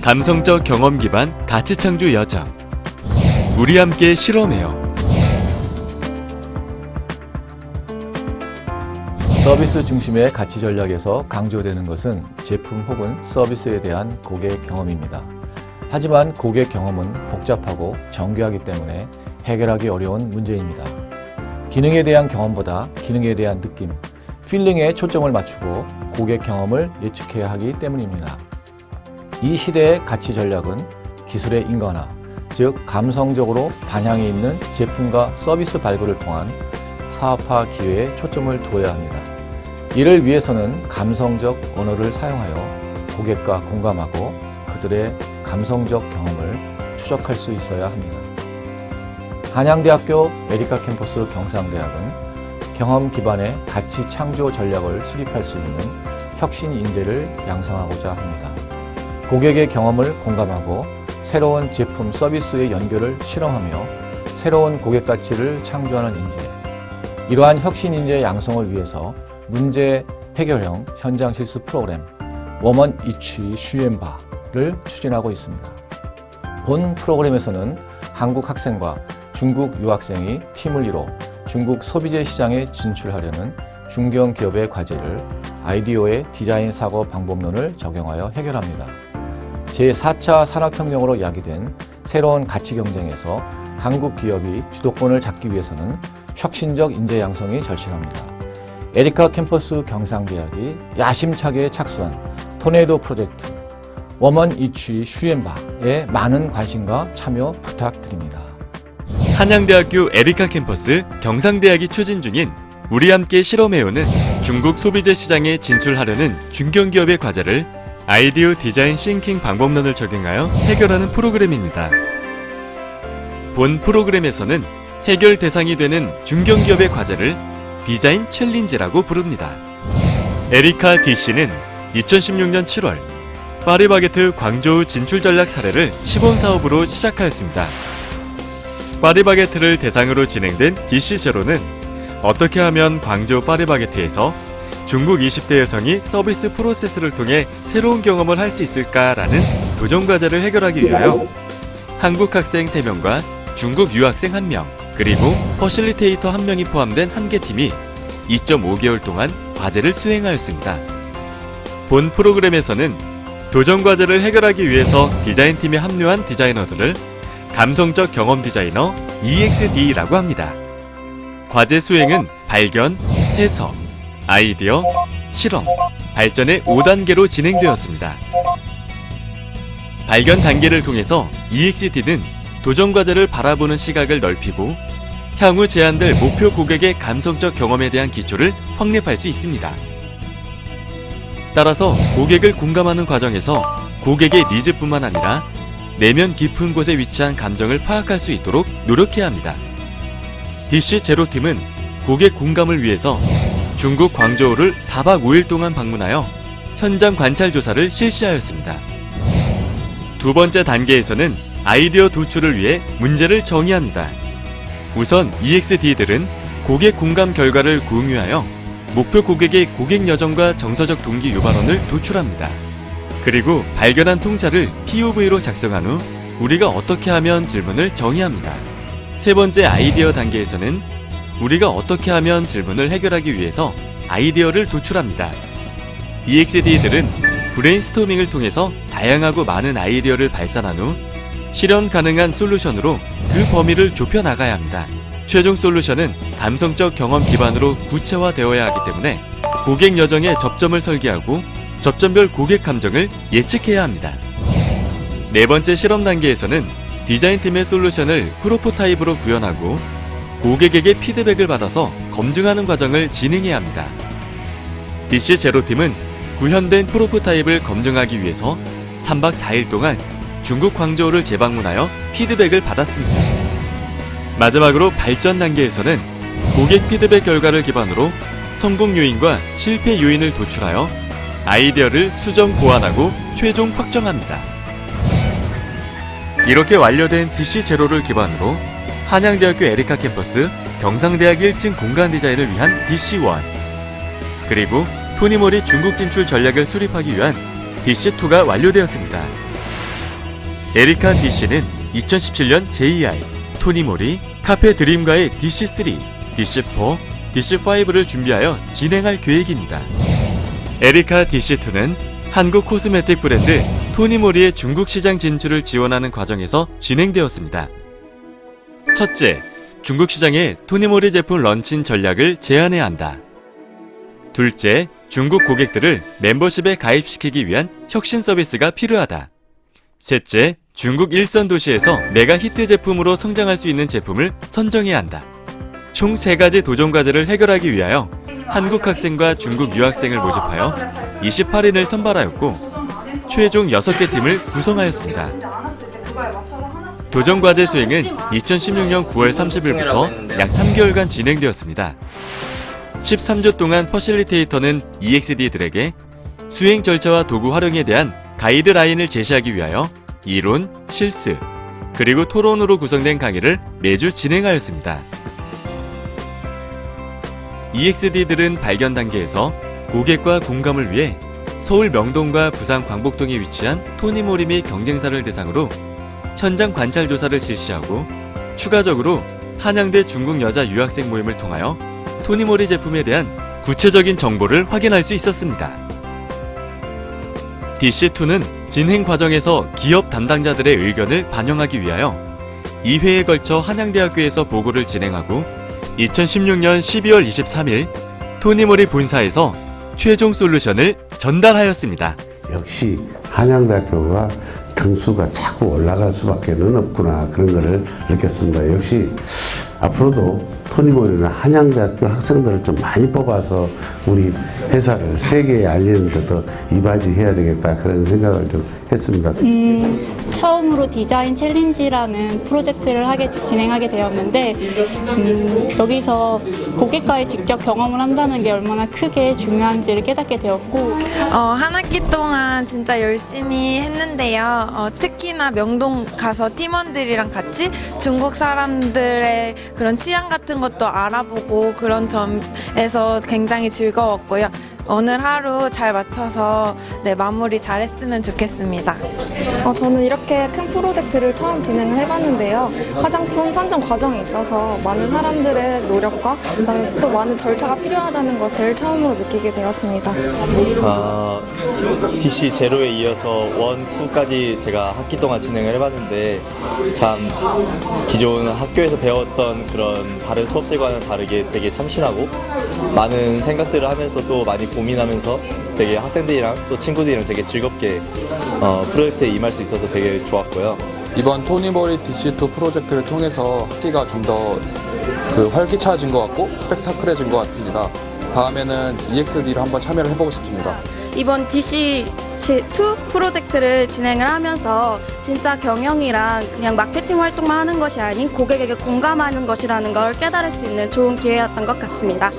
감성적 경험 기반 가치 창조 여정. 우리 함께 실험해요. 서비스 중심의 가치 전략에서 강조되는 것은 제품 혹은 서비스에 대한 고객 경험입니다. 하지만 고객 경험은 복잡하고 정교하기 때문에 해결하기 어려운 문제입니다. 기능에 대한 경험보다 기능에 대한 느낌, 필링에 초점을 맞추고 고객 경험을 예측해야 하기 때문입니다. 이 시대의 가치 전략은 기술의 인간화, 즉 감성적으로 반향이 있는 제품과 서비스 발굴을 통한 사업화 기회에 초점을 두어야 합니다. 이를 위해서는 감성적 언어를 사용하여 고객과 공감하고 그들의 감성적 경험을 추적할 수 있어야 합니다. 한양대학교 에리카 캠퍼스 경상대학은 경험 기반의 가치 창조 전략을 수립할 수 있는 혁신 인재를 양성하고자 합니다. 고객의 경험을 공감하고 새로운 제품 서비스의 연결을 실험하며 새로운 고객 가치를 창조하는 인재. 이러한 혁신 인재 양성을 위해서 문제 해결형 현장 실습 프로그램 워먼 이치 슈엔바를 추진하고 있습니다. 본 프로그램에서는 한국 학생과 중국 유학생이 팀을 이뤄 중국 소비재 시장에 진출하려는 중견 기업의 과제를 아이디어의 디자인 사고 방법론을 적용하여 해결합니다. 제4차 산업혁명으로 야기된 새로운 가치 경쟁에서 한국 기업이 주도권을 잡기 위해서는 혁신적 인재 양성이 절실합니다. 에리카 캠퍼스 경상대학이 야심차게 착수한 토네이도 프로젝트 워먼 이치 슈엔바에 많은 관심과 참여 부탁드립니다. 한양대학교 에리카 캠퍼스 경상대학이 추진 중인 우리 함께 실험해오는 중국 소비재 시장에 진출하려는 중견기업의 과제를 아이디어 디자인 싱킹 방법론을 적용하여 해결하는 프로그램입니다. 본 프로그램에서는 해결 대상이 되는 중견기업의 과제를 디자인 챌린지라고 부릅니다. 에리카 DC는 2016년 7월 파리바게트 광저우 진출 전략 사례를 시범사업으로 시작하였습니다. 파리바게트를 대상으로 진행된 DC0는 어떻게 하면 광저우 파리바게트에서 중국 20대 여성이 서비스 프로세스를 통해 새로운 경험을 할 수 있을까라는 도전 과제를 해결하기 위하여 한국 학생 3명과 중국 유학생 1명, 그리고 퍼실리테이터 1명이 포함된 한 개 팀이 2.5개월 동안 과제를 수행하였습니다. 본 프로그램에서는 도전 과제를 해결하기 위해서 디자인팀에 합류한 디자이너들을 감성적 경험 디자이너 EXD라고 합니다. 과제 수행은 발견, 해석, 아이디어, 실험, 발전의 5단계로 진행되었습니다. 발견 단계를 통해서 EXD는 도전 과제를 바라보는 시각을 넓히고 향후 제안될 목표 고객의 감성적 경험에 대한 기초를 확립할 수 있습니다. 따라서 고객을 공감하는 과정에서 고객의 니즈뿐만 아니라 내면 깊은 곳에 위치한 감정을 파악할 수 있도록 노력해야 합니다. DC0팀은 고객 공감을 위해서 중국 광저우를 4박 5일 동안 방문하여 현장 관찰 조사를 실시하였습니다. 두 번째 단계에서는 아이디어 도출을 위해 문제를 정의합니다. 우선 EXD들은 고객 공감 결과를 공유하여 목표 고객의 고객 여정과 정서적 동기 유발원을 도출합니다. 그리고 발견한 통찰을 POV로 작성한 후 우리가 어떻게 하면 질문을 정의합니다. 세 번째 아이디어 단계에서는 우리가 어떻게 하면 질문을 해결하기 위해서 아이디어를 도출합니다. EXD들은 브레인스토밍을 통해서 다양하고 많은 아이디어를 발산한 후 실현 가능한 솔루션으로 그 범위를 좁혀 나가야 합니다. 최종 솔루션은 감성적 경험 기반으로 구체화되어야 하기 때문에 고객 여정의 접점을 설계하고 접점별 고객 감정을 예측해야 합니다. 네 번째 실험 단계에서는 디자인팀의 솔루션을 프로토타입으로 구현하고 고객에게 피드백을 받아서 검증하는 과정을 진행해야 합니다. DC0팀은 구현된 프로토타입을 검증하기 위해서 3박 4일 동안 중국 광저우를 재방문하여 피드백을 받았습니다. 마지막으로 발전 단계에서는 고객 피드백 결과를 기반으로 성공 요인과 실패 요인을 도출하여 아이디어를 수정 보완하고 최종 확정합니다. 이렇게 완료된 DC0를 기반으로 한양대학교 에리카 캠퍼스 경상대학 1층 공간 디자인을 위한 DC1, 그리고 토니모리 중국 진출 전략을 수립하기 위한 DC2가 완료되었습니다. 에리카 DC는 2017년 JEI, 토니모리, 카페 드림과의 DC3, DC4, DC5를 준비하여 진행할 계획입니다. 에리카 DC2는 한국 코스메틱 브랜드 토니모리의 중국 시장 진출을 지원하는 과정에서 진행되었습니다. 첫째, 중국 시장에 토니모리 제품 런칭 전략을 제안해야 한다. 둘째, 중국 고객들을 멤버십에 가입시키기 위한 혁신 서비스가 필요하다. 셋째, 중국 일선 도시에서 메가 히트 제품으로 성장할 수 있는 제품을 선정해야 한다. 총 3가지 도전 과제를 해결하기 위하여 한국 학생과 중국 유학생을 모집하여 28인을 선발하였고 최종 6개 팀을 구성하였습니다. 도전 과제 수행은 2016년 9월 30일부터 약 3개월간 진행되었습니다. 13주 동안 퍼실리테이터는 EXD들에게 수행 절차와 도구 활용에 대한 가이드라인을 제시하기 위하여 이론, 실습, 그리고 토론으로 구성된 강의를 매주 진행하였습니다. EXD들은 발견 단계에서 고객과 공감을 위해 서울 명동과 부산 광복동에 위치한 토니모리 및 경쟁사를 대상으로 현장 관찰 조사를 실시하고 추가적으로 한양대 중국 여자 유학생 모임을 통하여 토니모리 제품에 대한 구체적인 정보를 확인할 수 있었습니다. DC2는 진행 과정에서 기업 담당자들의 의견을 반영하기 위하여 2회에 걸쳐 한양대학교에서 보고를 진행하고 2016년 12월 23일 토니모리 본사에서 최종 솔루션을 전달하였습니다. 역시 한양대학교가 등수가 자꾸 올라갈 수밖에 없구나, 그런 것을 느꼈습니다. 역시 앞으로도 토니모리는 한양대학교 학생들을 좀 많이 뽑아서 우리 회사를 세계에 알리는 데 더 이바지해야 되겠다, 그런 생각을 좀 했습니다. 처음으로 디자인 챌린지라는 프로젝트를 진행하게 되었는데 여기서 고객과의 직접 경험을 한다는 게 얼마나 크게 중요한지를 깨닫게 되었고 한 학기 동안 진짜 열심히 했는데요. 특히나 명동 가서 팀원들이랑 같이 중국 사람들의 그런 취향 같은 것도 알아보고 그런 점에서 굉장히 즐거웠고요. 오늘 하루 잘 맞춰서 마무리 잘했으면 좋겠습니다. 저는 이렇게 큰 프로젝트를 처음 진행을 해봤는데요. 화장품 선정 과정에 있어서 많은 사람들의 노력과 그다음에 또 많은 절차가 필요하다는 것을 처음으로 느끼게 되었습니다. DC 제로에 이어서 1, 2까지 제가 학기 동안 진행을 해봤는데 참 기존 학교에서 배웠던 그런 다른 수업들과는 다르게 되게 참신하고 많은 생각들을 하면서 또 많이 고민하면서 되게 학생들이랑 또 친구들이랑 되게 즐겁게 프로젝트에 임할 수 있어서 되게 좋았고요. 이번 토니모리 DC2 프로젝트를 통해서 학기가 좀 더 활기차진 것 같고 스펙타클해진 것 같습니다. 다음에는 EXD를 한번 참여를 해보고 싶습니다. 이번 DC2 프로젝트를 진행을 하면서 진짜 경영이랑 그냥 마케팅 활동만 하는 것이 아닌 고객에게 공감하는 것이라는 걸 깨달을 수 있는 좋은 기회였던 것 같습니다.